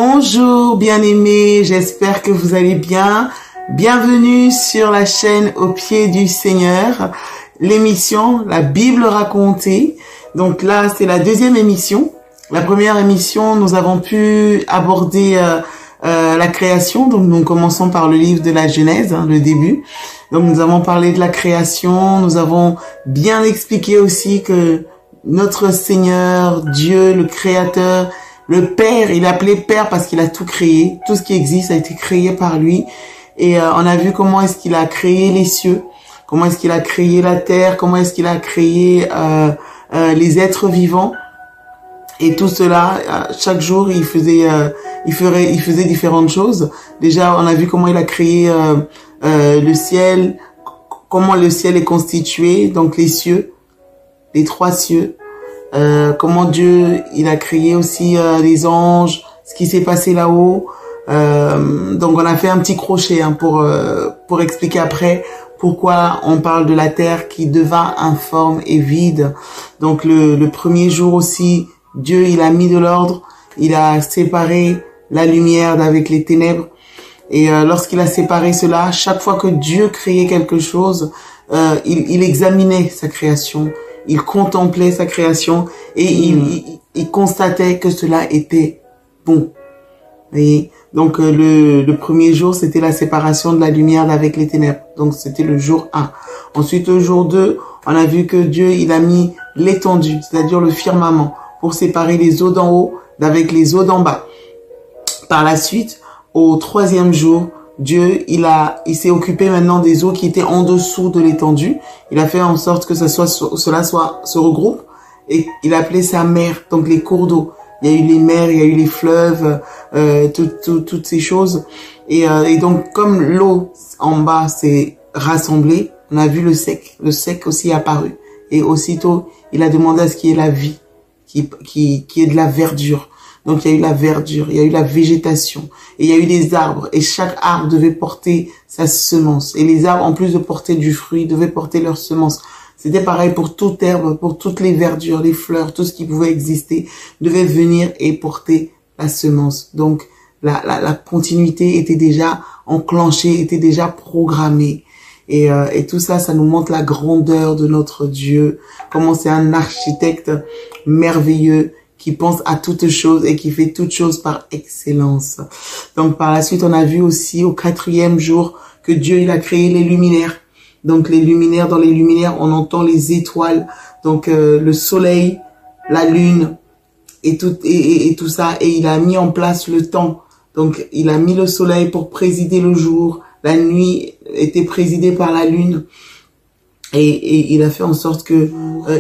Bonjour bien-aimés, j'espère que vous allez bien. Bienvenue sur la chaîne Au pied du Seigneur, l'émission La Bible racontée. Donc là, c'est la deuxième émission. La première émission, nous avons pu aborder la création. Donc nous commençons par le livre de la Genèse, le début. Donc nous avons parlé de la création, nous avons bien expliqué aussi que notre Seigneur, Dieu, le Créateur, le Père, il est appelé Père parce qu'il a tout créé. Tout ce qui existe a été créé par lui. Et on a vu comment est-ce qu'il a créé les cieux, comment est-ce qu'il a créé la terre, comment est-ce qu'il a créé les êtres vivants. Et tout cela, chaque jour, il faisait différentes choses. Déjà, on a vu comment il a créé le ciel, comment le ciel est constitué, donc les cieux, les trois cieux. Comment Dieu, il a créé aussi les anges, ce qui s'est passé là-haut. Donc on a fait un petit crochet pour expliquer après pourquoi on parle de la terre qui devint informe et vide. Donc le premier jour aussi, Dieu, il a mis de l'ordre, il a séparé la lumière d'avec les ténèbres. Et lorsqu'il a séparé cela, chaque fois que Dieu créait quelque chose, il examinait sa création. Il contemplait sa création et il constatait que cela était bon. Et donc le premier jour, c'était la séparation de la lumière avec les ténèbres. Donc c'était le jour 1. Ensuite, le jour 2, on a vu que Dieu, il a mis l'étendue, c'est-à-dire le firmament, pour séparer les eaux d'en haut d'avec les eaux d'en bas. Par la suite, au troisième jour, Dieu, il s'est occupé maintenant des eaux qui étaient en dessous de l'étendue. Il a fait en sorte que cela se regroupe et il a appelé ça mer, donc les cours d'eau. Il y a eu les mers, il y a eu les fleuves, toutes ces choses. Et donc, comme l'eau en bas s'est rassemblée, on a vu le sec. Le sec aussi est apparu. Et aussitôt, il a demandé à ce qu'il y ait la vie, qui ait de la verdure. Donc, il y a eu la verdure, il y a eu la végétation, et il y a eu des arbres, et chaque arbre devait porter sa semence. Et les arbres, en plus de porter du fruit, devaient porter leur semence. C'était pareil pour toute herbe, pour toutes les verdures, les fleurs, tout ce qui pouvait exister, devait venir et porter la semence. Donc, la continuité était déjà enclenchée, était déjà programmée. Et tout ça, ça nous montre la grandeur de notre Dieu, comment c'est un architecte merveilleux, qui pense à toutes choses et qui fait toutes choses par excellence. Donc par la suite, on a vu aussi au 4e jour que Dieu, il a créé les luminaires. Donc les luminaires, dans les luminaires, on entend les étoiles. Donc le soleil, la lune et tout ça. Et il a mis en place le temps. Donc il a mis le soleil pour présider le jour. La nuit était présidée par la lune. Et il a fait en sorte que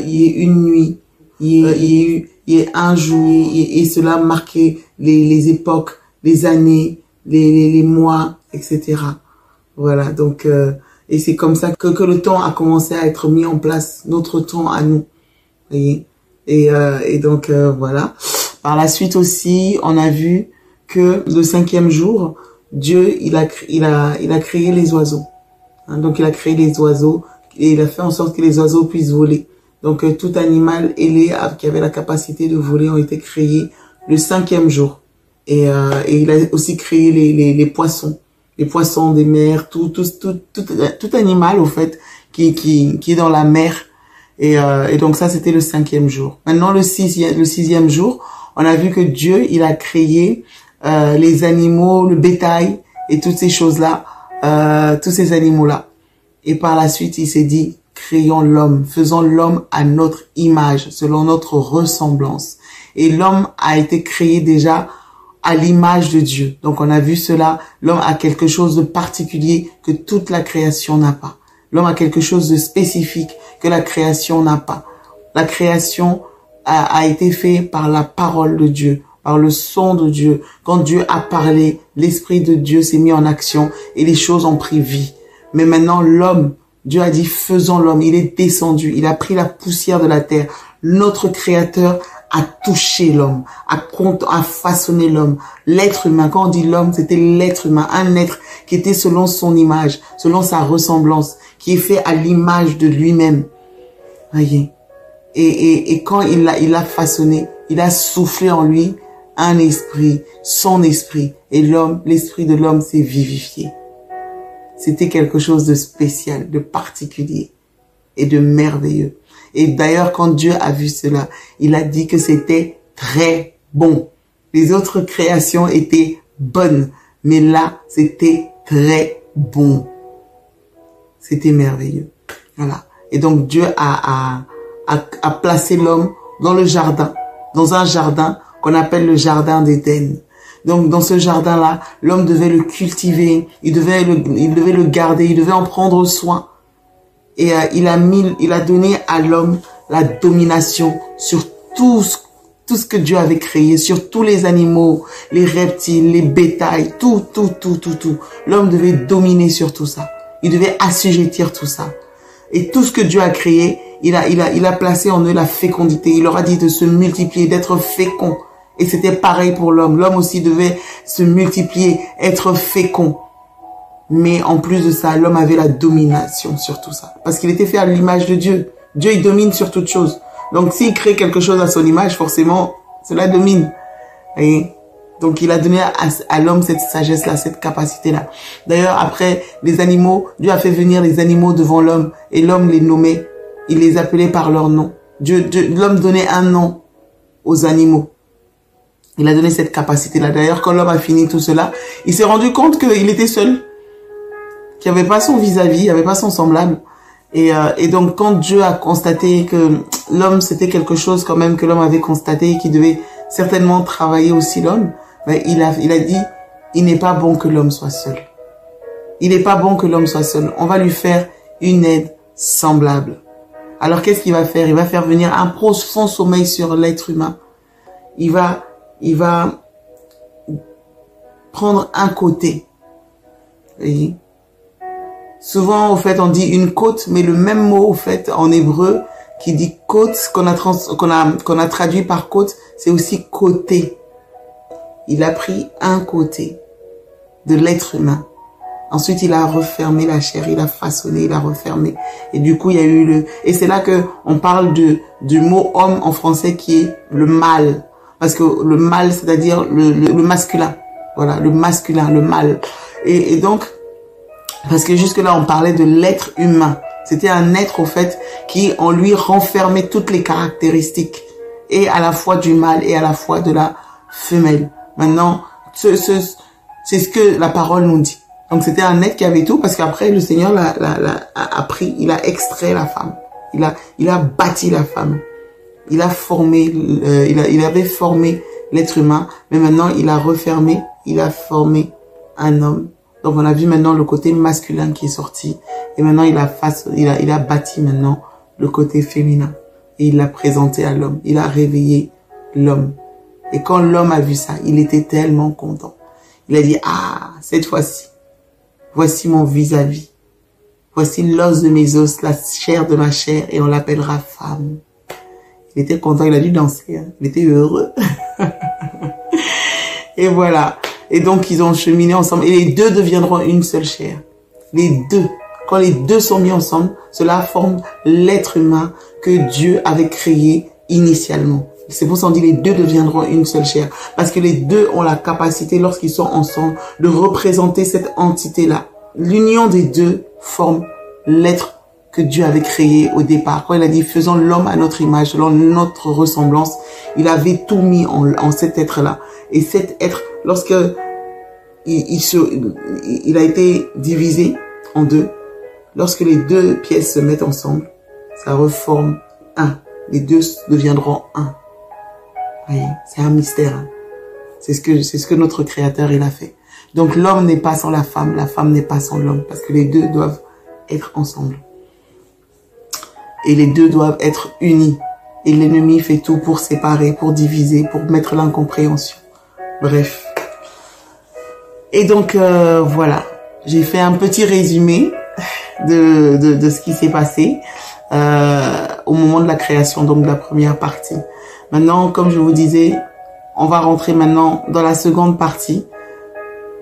il y ait une nuit, il y ait un jour, et cela marquait les époques, les années, les mois, etc. Voilà, donc et c'est comme ça que le temps a commencé à être mis en place, notre temps à nous. Voyez, et donc voilà. Par la suite aussi, on a vu que le 5e jour, Dieu il a créé les oiseaux. Donc il a créé les oiseaux et il a fait en sorte que les oiseaux puissent voler. Donc tout animal ailé qui avait la capacité de voler ont été créés le 5e jour. Et il a aussi créé les poissons des mers, tout animal au fait qui est dans la mer. Et donc ça c'était le 5e jour. Maintenant le 6e jour, on a vu que Dieu il a créé les animaux, le bétail et toutes ces choses là, tous ces animaux là. Et par la suite il s'est dit, créons l'homme, faisons l'homme à notre image, selon notre ressemblance. Et l'homme a été créé déjà à l'image de Dieu. Donc on a vu cela, l'homme a quelque chose de particulier que toute la création n'a pas. L'homme a quelque chose de spécifique que la création n'a pas. La création a été faite par la parole de Dieu, par le son de Dieu. Quand Dieu a parlé, l'Esprit de Dieu s'est mis en action et les choses ont pris vie. Mais maintenant l'homme, Dieu a dit, faisons l'homme. Il est descendu. Il a pris la poussière de la terre. Notre Créateur a touché l'homme, a façonné l'homme. L'être humain, quand on dit l'homme, c'était l'être humain. Un être qui était selon son image, selon sa ressemblance, qui est fait à l'image de lui-même. Voyez. Et quand il l'a façonné, il a soufflé en lui un esprit, son esprit. Et l'homme, l'esprit de l'homme s'est vivifié. C'était quelque chose de spécial, de particulier et de merveilleux. Et d'ailleurs, quand Dieu a vu cela, il a dit que c'était très bon. Les autres créations étaient bonnes, mais là, c'était très bon. C'était merveilleux. Voilà. Et donc, Dieu a placé l'homme dans le jardin, dans un jardin qu'on appelle le jardin d'Éden. Donc, dans ce jardin-là, l'homme devait le cultiver, il devait le garder, il devait en prendre soin. Et il a donné à l'homme la domination sur tout ce que Dieu avait créé, sur tous les animaux, les reptiles, les bétails, tout. L'homme devait dominer sur tout ça. Il devait assujettir tout ça. Et tout ce que Dieu a créé, il a placé en eux la fécondité. Il leur a dit de se multiplier, d'être fécond. Et c'était pareil pour l'homme. L'homme aussi devait se multiplier, être fécond. Mais en plus de ça, l'homme avait la domination sur tout ça. Parce qu'il était fait à l'image de Dieu. Dieu, il domine sur toute chose. Donc, s'il crée quelque chose à son image, forcément, cela domine. Et donc, il a donné à l'homme cette sagesse-là, cette capacité-là. D'ailleurs, après, les animaux, Dieu a fait venir les animaux devant l'homme. Et l'homme les nommait. Il les appelait par leur nom. L'homme donnait un nom aux animaux. Il a donné cette capacité-là. D'ailleurs, quand l'homme a fini tout cela, il s'est rendu compte qu'il était seul. Qu'il n'y avait pas son vis-à-vis, il n'y avait pas son semblable. Et donc, quand Dieu a constaté que l'homme, c'était quelque chose quand même que l'homme avait constaté et qu'il devait certainement travailler aussi l'homme, ben, il a dit, il n'est pas bon que l'homme soit seul. Il n'est pas bon que l'homme soit seul. On va lui faire une aide semblable. Alors, qu'est-ce qu'il va faire? Il va faire venir un profond sommeil sur l'être humain. Il va prendre un côté. Vous voyez? Souvent, au fait, on dit une côte, mais le même mot, au fait, en hébreu, qui dit côte, qu'on a traduit par côte, c'est aussi côté. Il a pris un côté de l'être humain. Ensuite, il a refermé la chair, il a façonné, il a refermé. Et du coup, il y a eu et c'est là que on parle du mot homme en français qui est le mâle. Parce que le mâle, c'est-à-dire le masculin. Voilà, le masculin, le mâle. Et donc, parce que jusque-là, on parlait de l'être humain. C'était un être, au fait, qui en lui renfermait toutes les caractéristiques. Et à la fois du mâle et à la fois de la femelle. Maintenant, c'est ce que la parole nous dit. Donc, c'était un être qui avait tout, parce qu'après, le Seigneur a pris, il a extrait la femme. Il a bâti la femme. Il a formé, il avait formé l'être humain, mais maintenant, il a refermé, il a formé un homme. Donc, on a vu maintenant le côté masculin qui est sorti. Et maintenant, il a bâti maintenant le côté féminin. Et il l'a présenté à l'homme. Il a réveillé l'homme. Et quand l'homme a vu ça, il était tellement content. Il a dit, ah, cette fois-ci, voici mon vis-à-vis. Voici l'os de mes os, la chair de ma chair, et on l'appellera femme. Il était content, il a dû danser. Hein. Il était heureux. Et voilà. Et donc, ils ont cheminé ensemble. Et les deux deviendront une seule chair. Les deux. Quand les deux sont mis ensemble, cela forme l'être humain que Dieu avait créé initialement. C'est pour ça qu'on dit les deux deviendront une seule chair. Parce que les deux ont la capacité, lorsqu'ils sont ensemble, de représenter cette entité-là. L'union des deux forme l'être que Dieu avait créé au départ. Quand il a dit, faisons l'homme à notre image, selon notre ressemblance, il avait tout mis en cet être-là. Et cet être, lorsque il a été divisé en deux, lorsque les deux pièces se mettent ensemble, ça reforme un. Les deux deviendront un. Voyez, c'est un mystère. Hein. C'est ce que notre Créateur il a fait. Donc l'homme n'est pas sans la femme n'est pas sans l'homme, parce que les deux doivent être ensemble. Et les deux doivent être unis. Et l'ennemi fait tout pour séparer, pour diviser, pour mettre l'incompréhension. Bref. Et donc, voilà. J'ai fait un petit résumé de ce qui s'est passé au moment de la création, donc de la première partie. Maintenant, comme je vous disais, on va rentrer maintenant dans la seconde partie.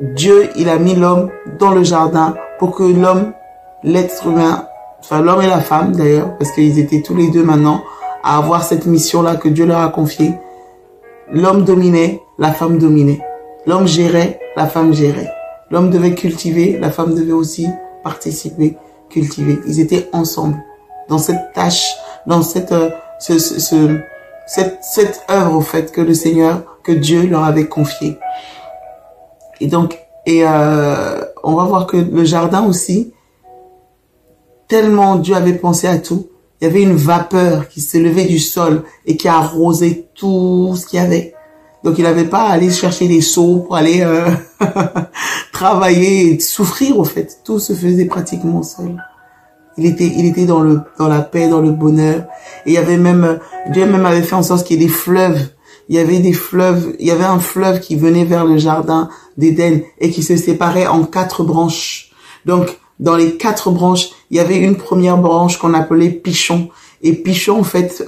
Dieu, il a mis l'homme dans le jardin pour que l'homme, l'être humain, enfin l'homme et la femme d'ailleurs, parce qu'ils étaient tous les deux maintenant à avoir cette mission-là que Dieu leur a confiée, l'homme dominait, la femme dominait. L'homme gérait, la femme gérait. L'homme devait cultiver, la femme devait aussi participer, cultiver. Ils étaient ensemble dans cette tâche, dans cette œuvre au fait que le Seigneur, que Dieu leur avait confiée. Et donc, on va voir que le jardin aussi, tellement Dieu avait pensé à tout, il y avait une vapeur qui s'élevait du sol et qui arrosait tout ce qu'il y avait. Donc, il n'avait pas à aller chercher des seaux pour aller travailler et souffrir, au fait. Tout se faisait pratiquement seul. Il était dans la paix, dans le bonheur. Et il y avait même, Dieu même avait fait en sorte qu'il y ait des fleuves. Il y avait un fleuve qui venait vers le jardin d'Éden et qui se séparait en 4 branches. Donc, dans les 4 branches, il y avait une première branche qu'on appelait Pichon. Et Pichon, en fait,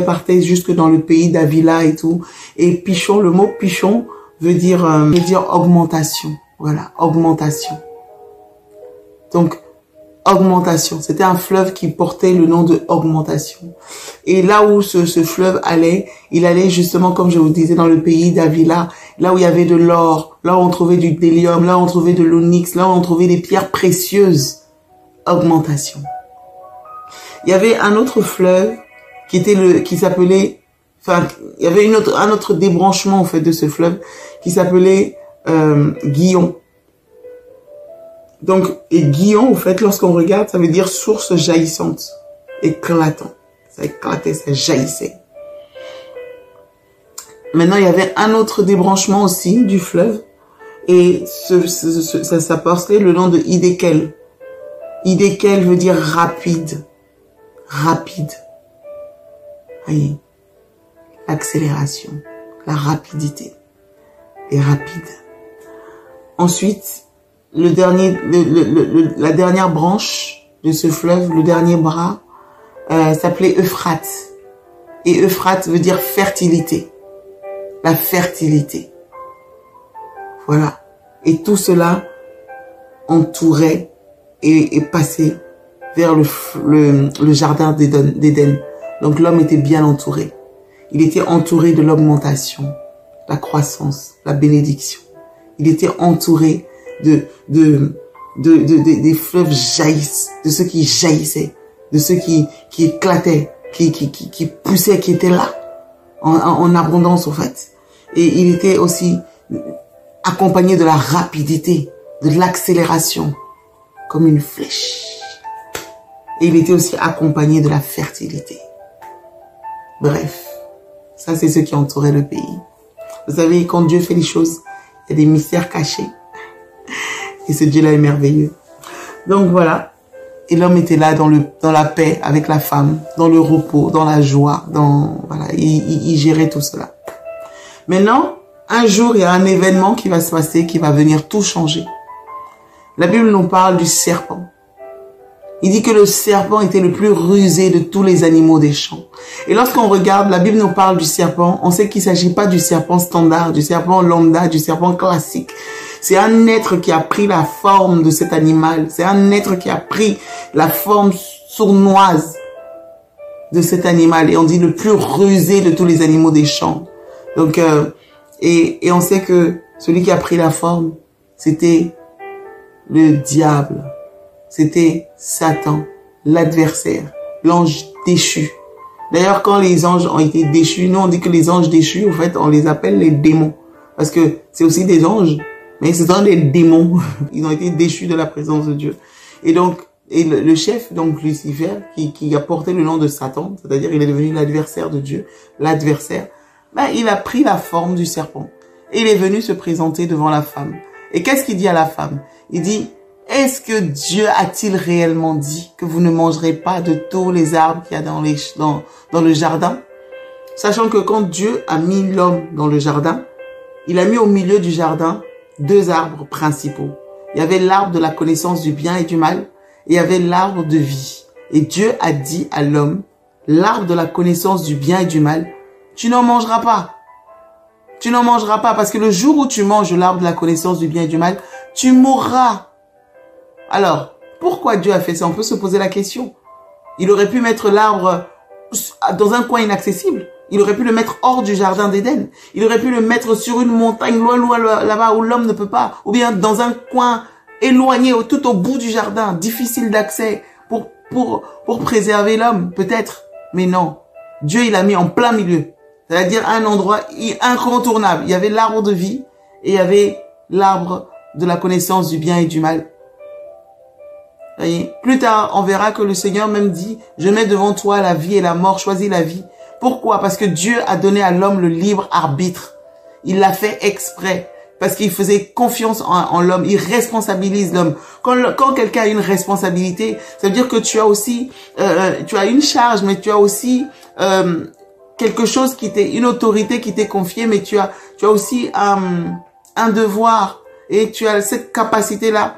partait jusque dans le pays d'Avila et tout. Et Pichon, le mot Pichon veut dire augmentation. Voilà, augmentation. Donc, augmentation. C'était un fleuve qui portait le nom de augmentation. Et là où ce fleuve allait, il allait justement, comme je vous disais, dans le pays d'Avila, là où il y avait de l'or, là où on trouvait du bdellium, là où on trouvait de l'onyx, là où on trouvait des pierres précieuses. Augmentation. Il y avait un autre fleuve qui s'appelait, enfin, il y avait un autre débranchement, en fait, de ce fleuve qui s'appelait Guillon. Donc, et Guillon, en fait, lorsqu'on regarde, ça veut dire source jaillissante, éclatant. Ça éclatait, ça jaillissait. Maintenant, il y avait un autre débranchement aussi du fleuve, et ça portait le nom de Hiddekel. Hiddekel veut dire rapide. Rapide. Voyez, l'accélération, la rapidité est rapide. Ensuite, la dernière branche de ce fleuve, le dernier bras, s'appelait Euphrate. Et Euphrate veut dire fertilité. La fertilité. Voilà. Et tout cela entourait et passait vers le jardin d'Éden. Donc l'homme était bien entouré. Il était entouré de l'augmentation, la croissance, la bénédiction. Il était entouré des fleuves jaillissent, de ceux qui jaillissaient, de ceux qui éclataient, qui poussaient, qui étaient là, en abondance, au fait. Et il était aussi accompagné de la rapidité, de l'accélération, comme une flèche. Et il était aussi accompagné de la fertilité. Bref, ça c'est ce qui entourait le pays. Vous savez, quand Dieu fait les choses, il y a des mystères cachés. Et ce Dieu-là est merveilleux. Donc voilà. Et l'homme était là dans la paix avec la femme, dans le repos, dans la joie, voilà, il gérait tout cela. Maintenant, un jour, il y a un événement qui va se passer, qui va venir tout changer. La Bible nous parle du serpent. Il dit que le serpent était le plus rusé de tous les animaux des champs. Et lorsqu'on regarde, la Bible nous parle du serpent, on sait qu'il ne s'agit pas du serpent standard, du serpent lambda, du serpent classique. C'est un être qui a pris la forme de cet animal. C'est un être qui a pris la forme sournoise de cet animal. Et on dit le plus rusé de tous les animaux des champs. Donc, et on sait que celui qui a pris la forme, c'était le diable. C'était Satan, l'adversaire, l'ange déchu. D'ailleurs, quand les anges ont été déchus, nous on dit que les anges déchus, en fait, on les appelle les démons. Parce que c'est aussi des anges, mais ce sont des démons. Ils ont été déchus de la présence de Dieu. Et donc, le chef, donc Lucifer, qui a porté le nom de Satan, c'est-à-dire il est devenu l'adversaire de Dieu, l'adversaire, ben, il a pris la forme du serpent. Et il est venu se présenter devant la femme. Et qu'est-ce qu'il dit à la femme? Il dit, est-ce que Dieu a-t-il réellement dit que vous ne mangerez pas de tous les arbres qu'il y a dans le jardin? Sachant que quand Dieu a mis l'homme dans le jardin, il a mis au milieu du jardin 2 arbres principaux. Il y avait l'arbre de la connaissance du bien et du mal, et il y avait l'arbre de vie. Et Dieu a dit à l'homme, l'arbre de la connaissance du bien et du mal, tu n'en mangeras pas. Tu n'en mangeras pas parce que le jour où tu manges l'arbre de la connaissance du bien et du mal, tu mourras. Alors, pourquoi Dieu a fait ça? On peut se poser la question. Il aurait pu mettre l'arbre dans un coin inaccessible. Il aurait pu le mettre hors du jardin d'Éden. Il aurait pu le mettre sur une montagne, loin, loin, là-bas, où l'homme ne peut pas. Ou bien dans un coin éloigné, tout au bout du jardin, difficile d'accès, pour préserver l'homme, peut-être. Mais non. Dieu, il a mis en plein milieu. C'est-à-dire un endroit incontournable. Il y avait l'arbre de vie et il y avait l'arbre de la connaissance du bien et du mal. Voyez? Plus tard, on verra que le Seigneur même dit, je mets devant toi la vie et la mort, choisis la vie. Pourquoi? Parce que Dieu a donné à l'homme le libre arbitre. Il l'a fait exprès. Parce qu'il faisait confiance en l'homme. Il responsabilise l'homme. Quand quelqu'un a une responsabilité, ça veut dire que tu as aussi, tu as une charge, mais tu as aussi quelque chose une autorité qui t'est confiée, mais tu as aussi un devoir. Et tu as cette capacité-là,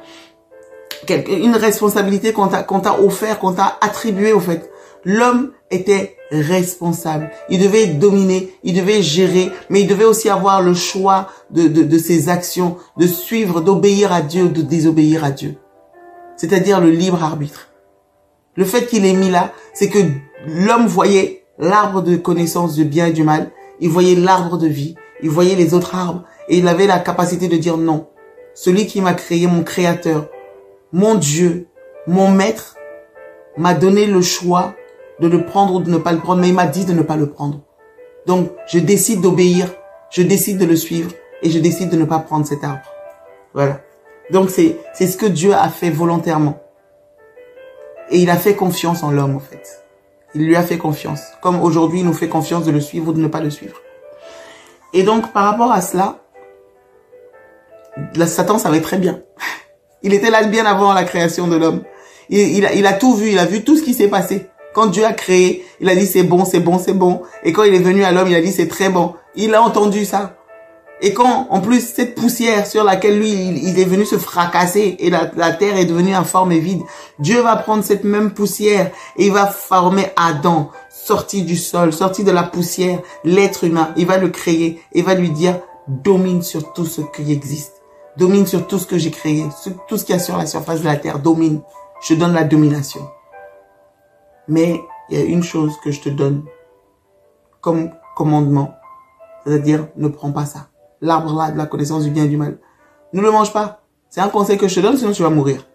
une responsabilité qu'on t'a offert, qu'on t'a attribué au fait. L'homme était responsable. Il devait dominer, il devait gérer, mais il devait aussi avoir le choix de ses actions, de suivre, d'obéir à Dieu, de désobéir à Dieu. C'est-à-dire le libre arbitre. Le fait qu'il est mis là, c'est que l'homme voyait l'arbre de connaissance du bien et du mal, il voyait l'arbre de vie, il voyait les autres arbres, et il avait la capacité de dire non. Celui qui m'a créé, mon créateur, mon Dieu, mon maître, m'a donné le choix de le prendre ou de ne pas le prendre, mais il m'a dit de ne pas le prendre. Donc, je décide d'obéir, je décide de le suivre et je décide de ne pas prendre cet arbre. Voilà. Donc, c'est ce que Dieu a fait volontairement. Et il a fait confiance en l'homme, en fait. Il lui a fait confiance. Comme aujourd'hui, il nous fait confiance de le suivre ou de ne pas le suivre. Et donc, par rapport à cela, Satan savait très bien. Il était là bien avant la création de l'homme. Il a tout vu, il a vu tout ce qui s'est passé. Quand Dieu a créé, il a dit c'est bon, c'est bon, c'est bon. Et quand il est venu à l'homme, il a dit c'est très bon. Il a entendu ça. Et quand, en plus, cette poussière sur laquelle lui, il est venu se fracasser et la terre est devenue informe et vide, Dieu va prendre cette même poussière et il va former Adam, sorti du sol, sorti de la poussière, l'être humain. Il va le créer et va lui dire, domine sur tout ce qui existe. Domine sur tout ce que j'ai créé, sur tout ce qu'il y a sur la surface de la terre. Domine. Je donne la domination. Mais il y a une chose que je te donne comme commandement. C'est-à-dire, ne prends pas ça. L'arbre là de la connaissance du bien et du mal. Ne le mange pas. C'est un conseil que je te donne, sinon tu vas mourir.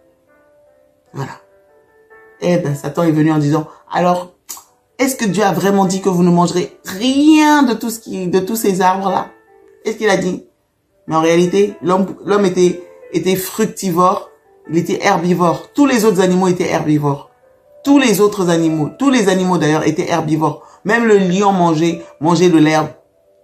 Voilà. Eh ben, Satan est venu en disant, alors, est-ce que Dieu a vraiment dit que vous ne mangerez rien de tous ces arbres là? Est-ce qu'il a dit? Mais en réalité, l'homme était fructivore, il était herbivore. Tous les autres animaux étaient herbivores. Tous les autres animaux, tous les animaux d'ailleurs étaient herbivores. Même le lion mangeait de l'herbe.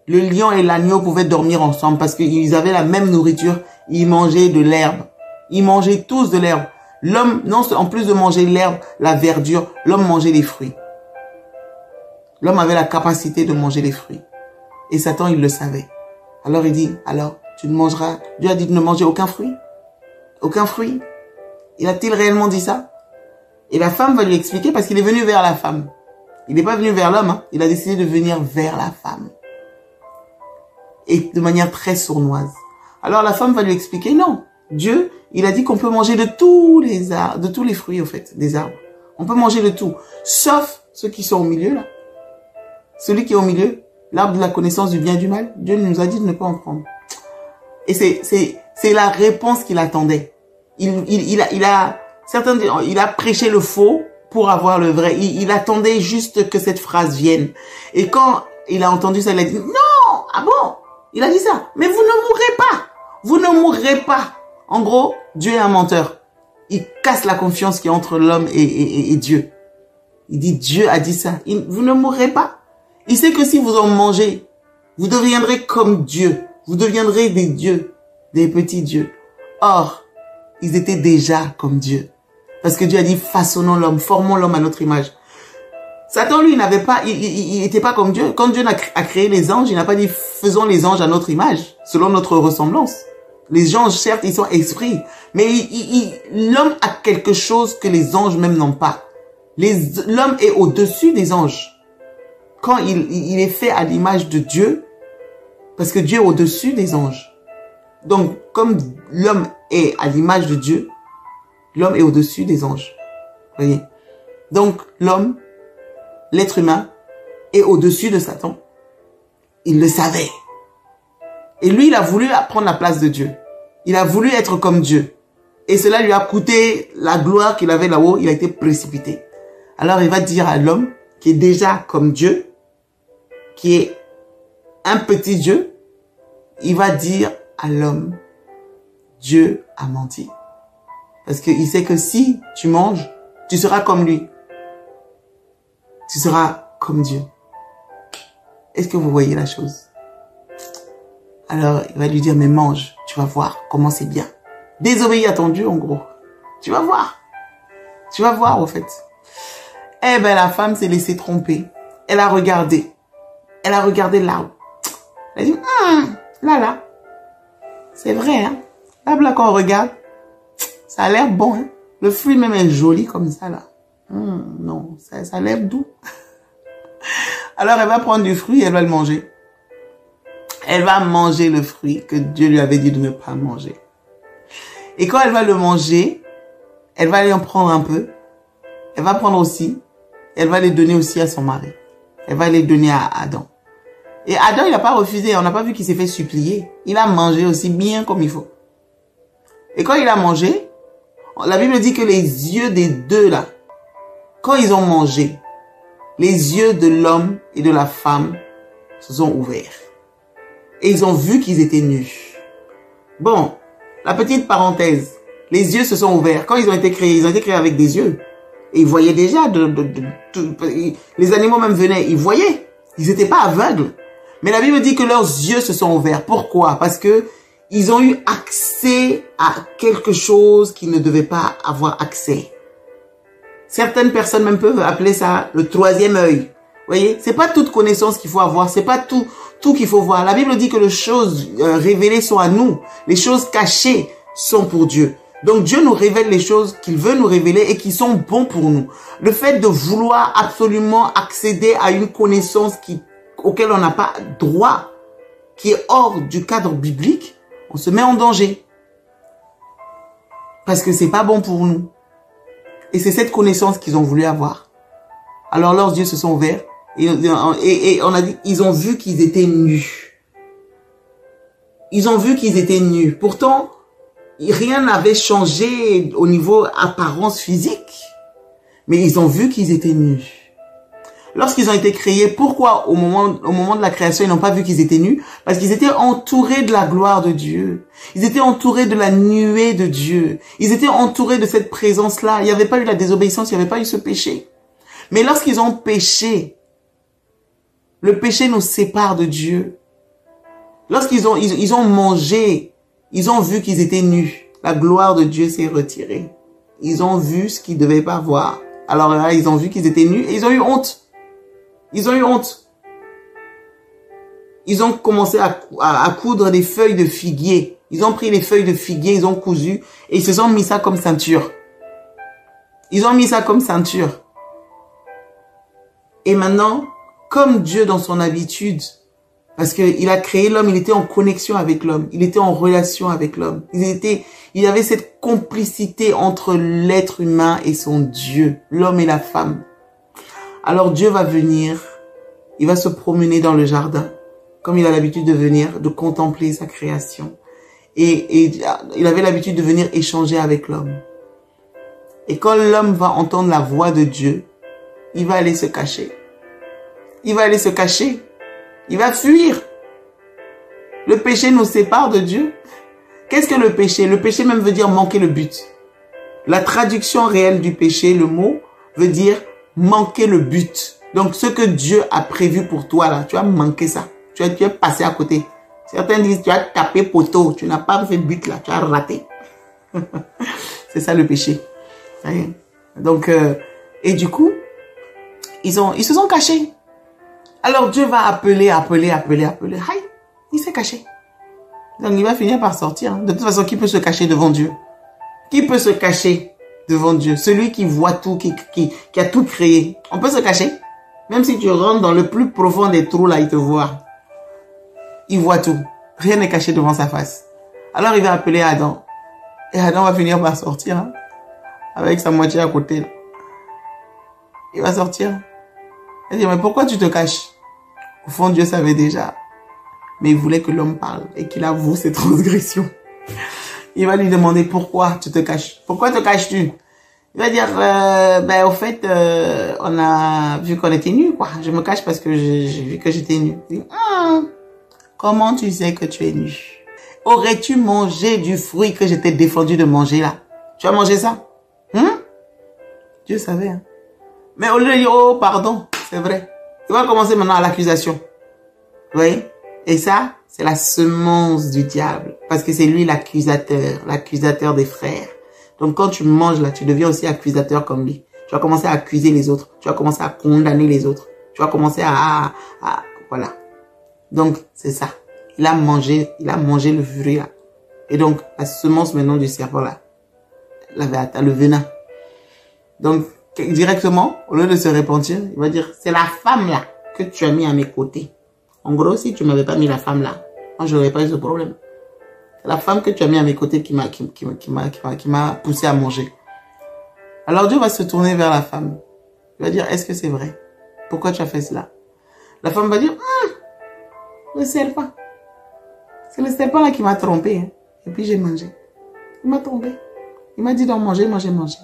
Le lion et l'agneau pouvaient dormir ensemble parce qu'ils avaient la même nourriture. Ils mangeaient de l'herbe. Ils mangeaient tous de l'herbe. L'homme, non, en plus de manger l'herbe, la verdure, l'homme mangeait les fruits. L'homme avait la capacité de manger les fruits. Et Satan, il le savait. Alors il dit, alors, tu ne mangeras... Dieu a dit de ne manger aucun fruit. Aucun fruit. Il a-t-il réellement dit ça? Et la femme va lui expliquer parce qu'il est venu vers la femme. Il n'est pas venu vers l'homme, hein. Il a décidé de venir vers la femme. Et de manière très sournoise. Alors la femme va lui expliquer, non. Dieu, il a dit qu'on peut manger de tous les arbres, de tous les fruits, au fait, des arbres. On peut manger de tout. Sauf ceux qui sont au milieu, là. Celui qui est au milieu, l'arbre de la connaissance du bien et du mal, Dieu nous a dit de ne pas en prendre. Et c'est la réponse qu'il attendait. Il a prêché le faux pour avoir le vrai. Il attendait juste que cette phrase vienne. Et quand il a entendu ça, il a dit, non, ah bon? Il a dit ça. Mais vous ne mourrez pas. Vous ne mourrez pas. En gros, Dieu est un menteur. Il casse la confiance qui est entre l'homme et Dieu. Il dit, Dieu a dit ça. Vous ne mourrez pas. Il sait que si vous en mangez, vous deviendrez comme Dieu. Vous deviendrez des dieux, des petits dieux. Or, ils étaient déjà comme Dieu. Parce que Dieu a dit, façonnons l'homme, formons l'homme à notre image. Satan, lui, il n'était pas comme Dieu. Quand Dieu a créé les anges, il n'a pas dit, faisons les anges à notre image, selon notre ressemblance. Les anges, certes, ils sont esprits, mais l'homme a quelque chose que les anges même n'ont pas. L'homme est au-dessus des anges. Quand il est fait à l'image de Dieu, parce que Dieu est au-dessus des anges. Donc, comme l'homme est à l'image de Dieu, l'homme est au-dessus des anges. Voyez. Donc, l'homme, l'être humain, est au-dessus de Satan. Il le savait. Et lui, il a voulu prendre la place de Dieu. Il a voulu être comme Dieu. Et cela lui a coûté la gloire qu'il avait là-haut. Il a été précipité. Alors il va dire à l'homme qui est déjà comme Dieu, qui est un petit Dieu, il va dire à l'homme, Dieu a menti. Parce qu'il sait que si tu manges, tu seras comme lui. Tu seras comme Dieu. Est-ce que vous voyez la chose? Alors, il va lui dire, mais mange, tu vas voir comment c'est bien. Désobéis à ton Dieu, en gros. Tu vas voir. Tu vas voir, au fait. Eh ben, la femme s'est laissée tromper. Elle a regardé. Elle a regardé l'arbre. Elle a dit, là. C'est vrai, hein. Là, quand on regarde, ça a l'air bon, hein. Le fruit même est joli comme ça, là. Non, ça a l'air doux. Alors, elle va prendre du fruit et elle va le manger. Elle va manger le fruit que Dieu lui avait dit de ne pas manger. Et quand elle va le manger, elle va aller en prendre un peu. Elle va prendre aussi. Elle va les donner aussi à son mari. Elle va les donner à Adam. Et Adam, il n'a pas refusé. On n'a pas vu qu'il s'est fait supplier. Il a mangé aussi bien comme il faut. Et quand il a mangé, la Bible dit que les yeux des deux là, quand ils ont mangé, les yeux de l'homme et de la femme se sont ouverts. Et ils ont vu qu'ils étaient nus. Bon, la petite parenthèse, les yeux se sont ouverts. Quand ils ont été créés avec des yeux. Et ils voyaient déjà, les animaux même venaient, ils voyaient. Ils n'étaient pas aveugles. Mais la Bible dit que leurs yeux se sont ouverts. Pourquoi? Parce que ils ont eu accès à quelque chose qu'ils ne devaient pas avoir accès. Certaines personnes même peuvent appeler ça le troisième œil. Vous voyez? C'est pas toute connaissance qu'il faut avoir. C'est pas tout qu'il faut voir. La Bible dit que les choses révélées sont à nous. Les choses cachées sont pour Dieu. Donc Dieu nous révèle les choses qu'il veut nous révéler et qui sont bons pour nous. Le fait de vouloir absolument accéder à une connaissance auquel on n'a pas droit, qui est hors du cadre biblique, on se met en danger. Parce que c'est pas bon pour nous. Et c'est cette connaissance qu'ils ont voulu avoir. Alors leurs yeux se sont ouverts et on a dit, ils ont vu qu'ils étaient nus. Ils ont vu qu'ils étaient nus. Pourtant, rien n'avait changé au niveau apparence physique. Mais ils ont vu qu'ils étaient nus. Lorsqu'ils ont été créés, pourquoi au moment de la création, ils n'ont pas vu qu'ils étaient nus? Parce qu'ils étaient entourés de la gloire de Dieu. Ils étaient entourés de la nuée de Dieu. Ils étaient entourés de cette présence-là. Il n'y avait pas eu la désobéissance, il n'y avait pas eu ce péché. Mais lorsqu'ils ont péché, le péché nous sépare de Dieu. Lorsqu'ils ont mangé, ils ont vu qu'ils étaient nus. La gloire de Dieu s'est retirée. Ils ont vu ce qu'ils ne devaient pas voir. Alors là, ils ont vu qu'ils étaient nus et ils ont eu honte. Ils ont eu honte. Ils ont commencé à coudre des feuilles de figuier. Ils ont pris les feuilles de figuier, ils ont cousu et ils se sont mis ça comme ceinture. Ils ont mis ça comme ceinture. Et maintenant, comme Dieu dans son habitude, parce qu'il a créé l'homme, il était en connexion avec l'homme. Il était en relation avec l'homme. Il y avait cette complicité entre l'être humain et son Dieu, l'homme et la femme. Alors Dieu va venir, il va se promener dans le jardin, comme il a l'habitude de venir, de contempler sa création. Et il avait l'habitude de venir échanger avec l'homme. Et quand l'homme va entendre la voix de Dieu, il va aller se cacher. Il va aller se cacher. Il va fuir. Le péché nous sépare de Dieu. Qu'est-ce que le péché? Le péché même veut dire manquer le but. La traduction réelle du péché, le mot, veut dire manquer le but. Donc, ce que Dieu a prévu pour toi, là, tu as manqué ça. Tu es passé à côté. Certains disent, tu as tapé poteau. Tu n'as pas fait but, là. Tu as raté. C'est ça, le péché. Donc, et du coup, ils se sont cachés. Alors, Dieu va appeler. Aïe, il s'est caché. Donc, il va finir par sortir. De toute façon, qui peut se cacher devant Dieu? Qui peut se cacher devant Dieu? Celui qui voit tout, qui a tout créé. On peut se cacher. Même si tu rentres dans le plus profond des trous, là, il te voit. Il voit tout. Rien n'est caché devant sa face. Alors, il va appeler Adam. Et Adam va finir par sortir. Hein, avec sa moitié à côté. Là. Il va sortir. Elle dit, mais pourquoi tu te caches? Au fond, Dieu savait déjà. Mais il voulait que l'homme parle et qu'il avoue ses transgressions. Il va lui demander pourquoi tu te caches. Pourquoi te caches-tu? Il va dire, ben, au fait, on a vu qu'on était nus, quoi. Je me cache parce que j'ai vu que j'étais nu. Comment tu sais que tu es nu? Aurais-tu mangé du fruit que je t'ai défendu de manger, là? Tu as mangé ça? Dieu savait, hein. Mais au lieu de dire, oh, pardon, c'est vrai. Il va commencer maintenant à l'accusation. Vous voyez? Et ça, c'est la semence du diable. Parce que c'est lui l'accusateur des frères. Donc quand tu manges là, tu deviens aussi accusateur comme lui. Tu vas commencer à accuser les autres. Tu vas commencer à condamner les autres. Tu vas commencer voilà. Donc, c'est ça. Il a mangé le fruit là. Et donc, la semence maintenant du serpent là, le venin. Donc, directement, au lieu de se repentir, il va dire, c'est la femme là que tu as mis à mes côtés. En gros, si tu m'avais pas mis la femme là, moi, je n'aurais pas eu ce problème. C'est la femme que tu as mis à mes côtés qui m'a poussé à manger. Alors Dieu va se tourner vers la femme. Il va dire, est-ce que c'est vrai? Pourquoi tu as fait cela? La femme va dire, le serpent. C'est le serpent là qui m'a trompé. Hein. Et puis j'ai mangé. Il m'a trompé. Il m'a dit d'en manger, moi j'ai mangé.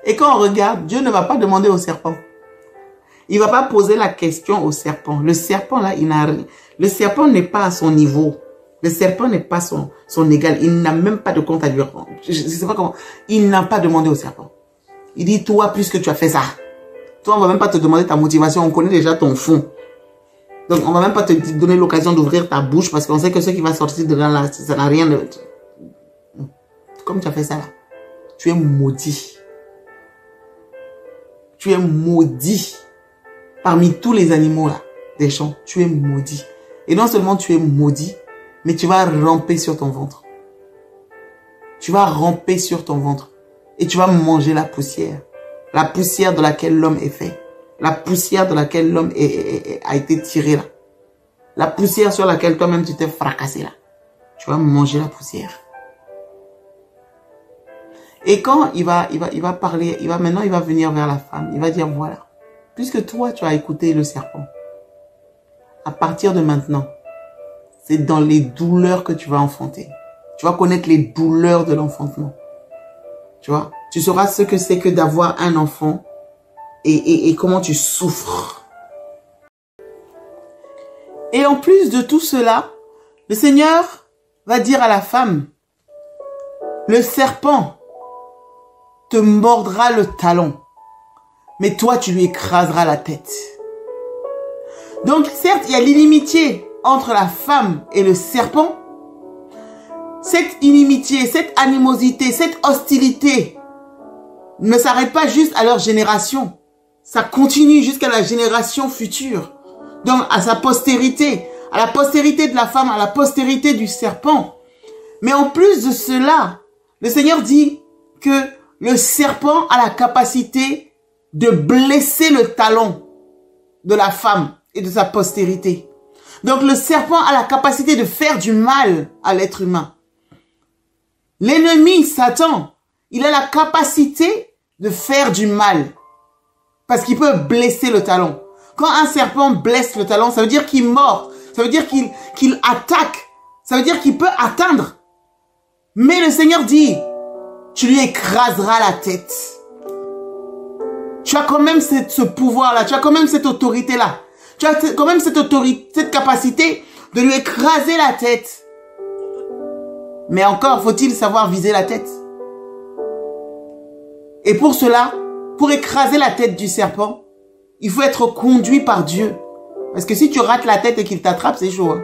Et quand on regarde, Dieu ne va pas demander au serpent. Il ne va pas poser la question au serpent. Le serpent là, le serpent n'est pas à son niveau. Le serpent n'est pas son égal. Il n'a même pas de compte à lui rendre. Je ne sais pas comment. Il n'a pas demandé au serpent. Il dit, toi, puisque tu as fait ça, toi, on ne va même pas te demander ta motivation. On connaît déjà ton fond. Donc, on ne va même pas te donner l'occasion d'ouvrir ta bouche parce qu'on sait que ce qui va sortir de là, ça n'a rien de... Comme tu as fait ça là, tu es maudit. Tu es maudit. Parmi tous les animaux là, des champs, tu es maudit. Et non seulement tu es maudit, mais tu vas ramper sur ton ventre. Tu vas ramper sur ton ventre. Et tu vas manger la poussière. La poussière de laquelle l'homme est fait. La poussière de laquelle l'homme a été tiré là. La poussière sur laquelle toi-même tu t'es fracassé là. Tu vas manger la poussière. Et quand il va parler, maintenant il va venir vers la femme. Il va dire, voilà. Puisque toi tu as écouté le serpent. À partir de maintenant, c'est dans les douleurs que tu vas enfanter. Tu vas connaître les douleurs de l'enfantement. Tu vois, tu sauras ce que c'est que d'avoir un enfant et comment tu souffres. Et en plus de tout cela, le Seigneur va dire à la femme, le serpent te mordra le talon, mais toi tu lui écraseras la tête. Donc certes, il y a l'inimitié entre la femme et le serpent. Cette inimitié, cette animosité, cette hostilité ne s'arrête pas juste à leur génération. Ça continue jusqu'à la génération future. Donc à sa postérité, à la postérité de la femme, à la postérité du serpent. Mais en plus de cela, le Seigneur dit que le serpent a la capacité de blesser le talon de la femme et de sa postérité. Donc le serpent a la capacité de faire du mal à l'être humain. L'ennemi, Satan, il a la capacité de faire du mal. Parce qu'il peut blesser le talon. Quand un serpent blesse le talon, ça veut dire qu'il mord. Ça veut dire qu'il attaque. Ça veut dire qu'il peut atteindre. Mais le Seigneur dit, tu lui écraseras la tête. Tu as quand même ce pouvoir-là. Tu as quand même cette autorité-là. Tu as quand même cette capacité de lui écraser la tête. Mais encore, faut-il savoir viser la tête. Et pour cela, pour écraser la tête du serpent, il faut être conduit par Dieu. Parce que si tu rates la tête et qu'il t'attrape, c'est chaud. Hein?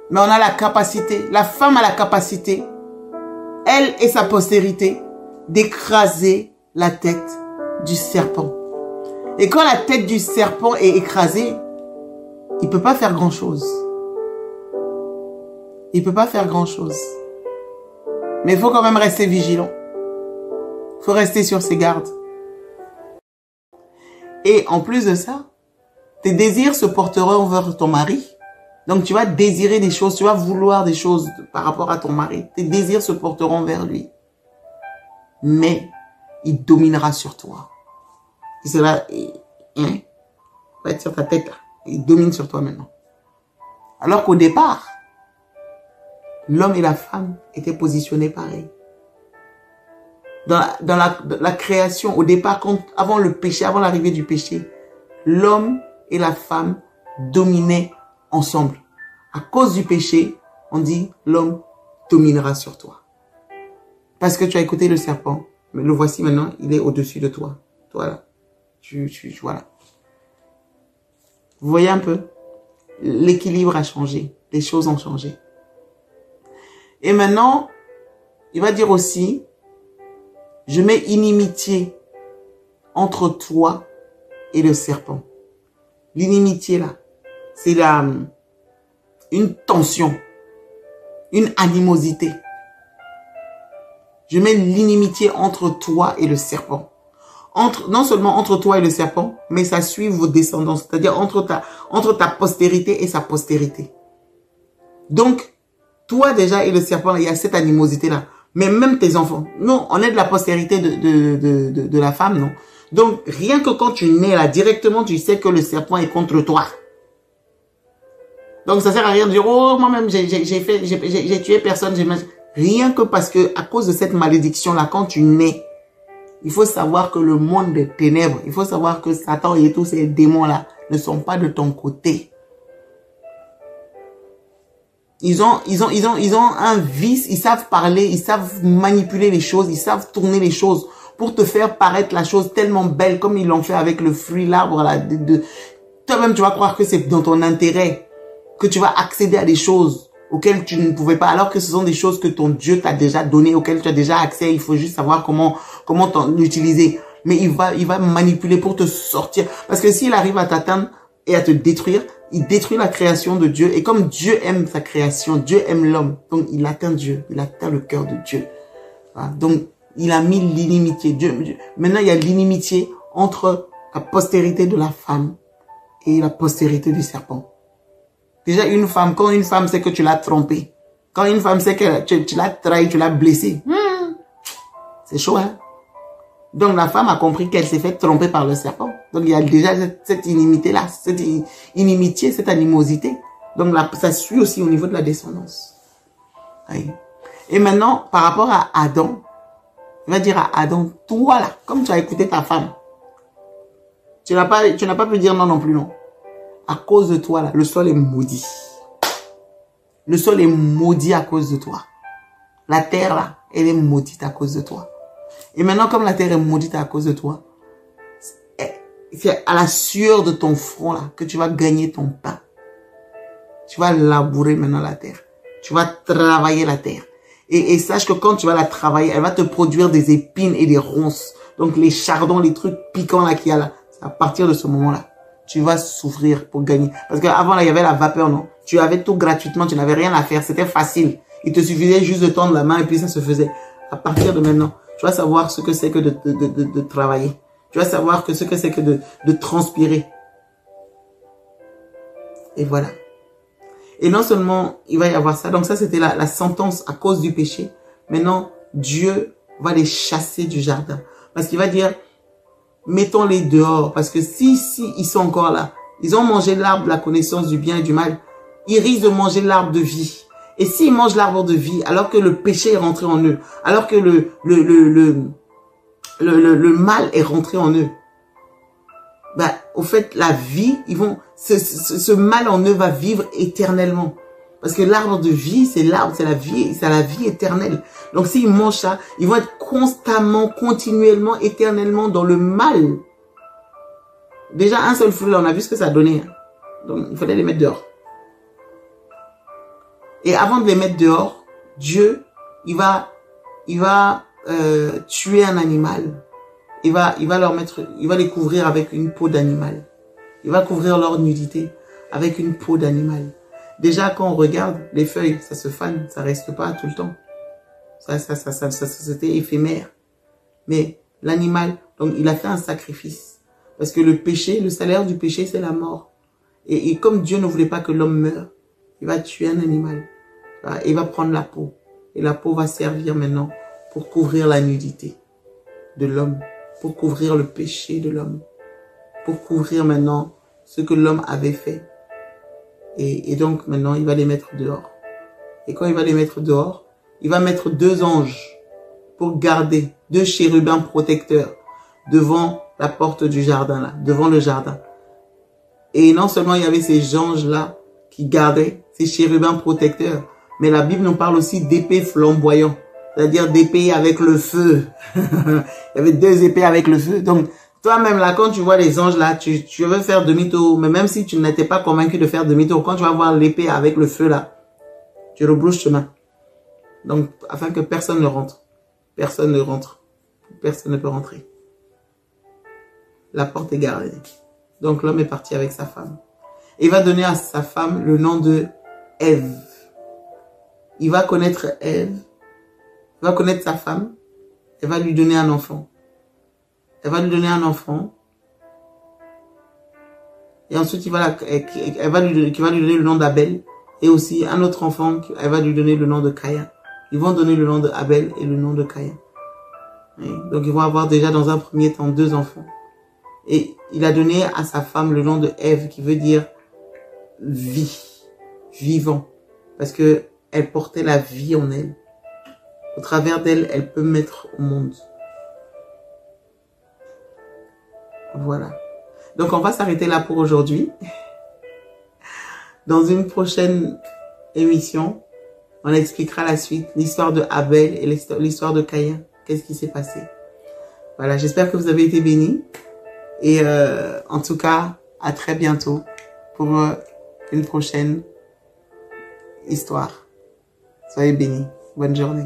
Mais on a la capacité, la femme a la capacité, elle et sa postérité, d'écraser la tête du serpent. Et quand la tête du serpent est écrasée, il ne peut pas faire grand-chose. Il ne peut pas faire grand-chose. Mais il faut quand même rester vigilant. Il faut rester sur ses gardes. Et en plus de ça, tes désirs se porteront vers ton mari. Donc tu vas désirer des choses, tu vas vouloir des choses par rapport à ton mari. Tes désirs se porteront vers lui. Mais il dominera sur toi. Il sera, hein, va être sur ta tête là. Il domine sur toi maintenant. Alors qu'au départ, l'homme et la femme étaient positionnés pareil. Dans la création, au départ, avant le péché, avant l'arrivée du péché, l'homme et la femme dominaient ensemble. À cause du péché, on dit l'homme dominera sur toi. Parce que tu as écouté le serpent. Mais le voici maintenant, il est au-dessus de toi. Voilà. Voilà. Vous voyez un peu? L'équilibre a changé. Les choses ont changé. Et maintenant, il va dire aussi, je mets inimitié entre toi et le serpent. L'inimitié là, c'est une tension, une animosité. Je mets l'inimitié entre toi et le serpent. Non seulement entre toi et le serpent, mais ça suit vos descendants. C'est-à-dire entre ta postérité et sa postérité. Donc, toi déjà et le serpent, il y a cette animosité-là. Mais même tes enfants. Non, on est de la postérité de la femme, non? Donc, rien que quand tu nais là, directement, tu sais que le serpent est contre toi. Donc, ça sert à rien de dire, oh, moi-même, j'ai tué personne, rien que parce que, à cause de cette malédiction-là, quand tu nais, il faut savoir que le monde des ténèbres, il faut savoir que Satan et tous ces démons-là ne sont pas de ton côté. Ils ont un vice, ils savent parler, ils savent manipuler les choses, ils savent tourner les choses pour te faire paraître la chose tellement belle comme ils l'ont fait avec le fruit, l'arbre là. Toi-même, tu vas croire que c'est dans ton intérêt, que tu vas accéder à des choses auxquelles tu ne pouvais pas, alors que ce sont des choses que ton Dieu t'a déjà donné, auxquelles tu as déjà accès. Il faut juste savoir comment l'utiliser. Mais il va manipuler pour te sortir. Parce que s'il arrive à t'atteindre et à te détruire, il détruit la création de Dieu. Et comme Dieu aime sa création, Dieu aime l'homme. Donc, il atteint Dieu. Il atteint le cœur de Dieu. Voilà. Donc, il a mis l'inimitié. Maintenant, il y a l'inimitié entre la postérité de la femme et la postérité du serpent. Déjà, quand une femme sait que tu l'as trompée, quand une femme sait que tu l'as trahi, tu l'as blessée, c'est chaud, hein? Donc, la femme a compris qu'elle s'est fait tromper par le serpent. Donc, il y a déjà cette inimité-là, cette inimitié, cette animosité. Donc, ça suit aussi au niveau de la descendance. Oui. Et maintenant, par rapport à Adam, il va dire à Adam, toi là, comme tu as écouté ta femme, tu n'as pas pu dire non plus, non. À cause de toi, là, le sol est maudit. Le sol est maudit à cause de toi. La terre, là, elle est maudite à cause de toi. Et maintenant, comme la terre est maudite à cause de toi, c'est à la sueur de ton front, là, que tu vas gagner ton pain. Tu vas labourer maintenant la terre. Tu vas travailler la terre. Et sache que quand tu vas la travailler, elle va te produire des épines et des ronces. Donc, les chardons, les trucs piquants, là, qu'il y a là, à partir de ce moment-là, tu vas souffrir pour gagner. Parce qu'avant, là, il y avait la vapeur, non? Tu avais tout gratuitement, tu n'avais rien à faire. C'était facile. Il te suffisait juste de tendre la main et puis ça se faisait. À partir de maintenant, tu vas savoir ce que c'est que de travailler. Tu vas savoir ce que c'est que de transpirer. Et voilà. Et non seulement, il va y avoir ça. Donc ça, c'était la sentence à cause du péché. Maintenant, Dieu va les chasser du jardin. Parce qu'il va dire, mettons-les dehors. Parce que si ils sont encore là, ils ont mangé l'arbre de la connaissance du bien et du mal, ils risquent de manger l'arbre de vie. Et s'ils mangent l'arbre de vie, alors que le péché est rentré en eux, alors que le mal est rentré en eux, bah, au fait, la vie, ce mal en eux va vivre éternellement. Parce que l'arbre de vie, c'est la vie éternelle. Donc, s'ils mangent ça, ils vont être constamment, continuellement, éternellement dans le mal. Déjà, un seul fruit, là, on a vu ce que ça donnait. Donc, il fallait les mettre dehors. Et avant de les mettre dehors, Dieu, il va tuer un animal. Il va les couvrir avec une peau d'animal. Il va couvrir leur nudité avec une peau d'animal. Déjà, quand on regarde les feuilles, ça se fane, ça reste pas tout le temps. C'était éphémère. Mais l'animal, donc il a fait un sacrifice. Parce que le péché, le salaire du péché, c'est la mort. Et comme Dieu ne voulait pas que l'homme meure, il va tuer un animal. Il va prendre la peau. Et la peau va servir maintenant pour couvrir la nudité de l'homme. Pour couvrir le péché de l'homme. pour couvrir maintenant ce que l'homme avait fait. Et donc maintenant, il va les mettre dehors. Et quand il va les mettre dehors, il va mettre 2 anges pour garder, 2 chérubins protecteurs devant la porte du jardin, là, devant le jardin. Et non seulement il y avait ces anges-là qui gardaient, ces chérubins protecteurs, mais la Bible nous parle aussi d'épées flamboyantes, c'est-à-dire d'épées avec le feu. Il y avait 2 épées avec le feu. Donc, toi-même, là, quand tu vois les anges, là, tu veux faire demi-tour, mais même si tu n'étais pas convaincu de faire demi-tour, quand tu vas voir l'épée avec le feu, là, tu rebrousses chemin. Donc, afin que personne ne rentre. Personne ne rentre. Personne ne peut rentrer. La porte est gardée. Donc, l'homme est parti avec sa femme. Il va donner à sa femme le nom de Ève. Il va connaître Ève. Il va connaître sa femme. Elle va lui donner un enfant. Elle va lui donner un enfant. Et ensuite, il va lui donner le nom d'Abel. Et aussi un autre enfant, elle va lui donner le nom de Caïn. Ils vont donner le nom d'Abel et le nom de Caïn. Donc, ils vont avoir déjà dans un premier temps 2 enfants. Et il a donné à sa femme le nom de Ève, qui veut dire vie, vivant. Parce que elle portait la vie en elle. Au travers d'elle, elle peut mettre au monde. Voilà. Donc, on va s'arrêter là pour aujourd'hui. Dans une prochaine émission, on expliquera la suite, l'histoire de Abel et l'histoire de Caïn. Qu'est-ce qui s'est passé? Voilà, j'espère que vous avez été bénis. Et en tout cas, à très bientôt pour une prochaine histoire. Soyez bénis. Bonne journée.